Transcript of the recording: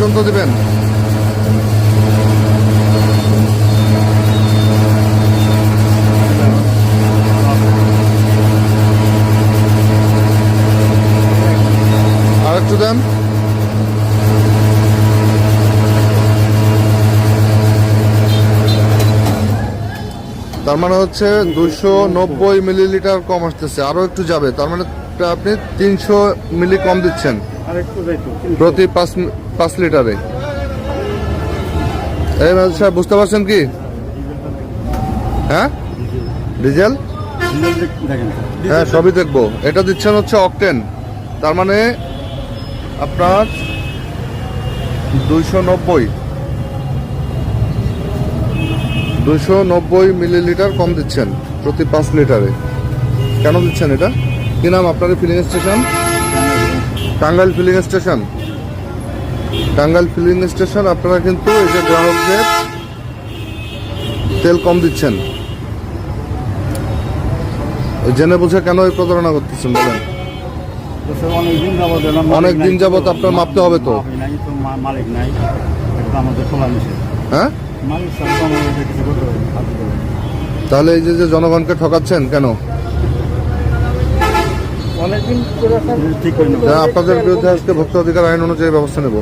পর্যন্ত দিবেন? আর একটু দেন। তার মানে হচ্ছে 290 মিলিলিটার কম আসতেছে, আরো একটু যাবে। তার মানে আপনি 300 মিলি কম দিচ্ছেন প্রতি 5 লিটারে। এই সাহেব বুঝতে পারছেন কি? হ্যাঁ, ডিজেল, হ্যাঁ সবই দেখবো। এটা দিচ্ছেন হচ্ছে অকটেন, তার মানে আপনার 290 মিলিলিটার কম দিচ্ছেন প্রতি 5 লিটারে। কেন দিচ্ছেন এটা? কি নাম আপনার filling station? Tangail filling station. Tangail filling station আপনারা কিন্তু এই যে গ্রাহকদের তেল কম দিচ্ছেন, জেনে বুঝে কেন এই প্রতারণা করতেছেন বলেন? অনেক দিন যাবত আপনার মাপতে হবে তো। হ্যাঁ, তাহলে এই যে জনগণকে ঠকাচ্ছেন কেন? আপনাদের বিরুদ্ধে আজকে ভোক্তা অধিকার আইন অনুযায়ী ব্যবস্থা নেব।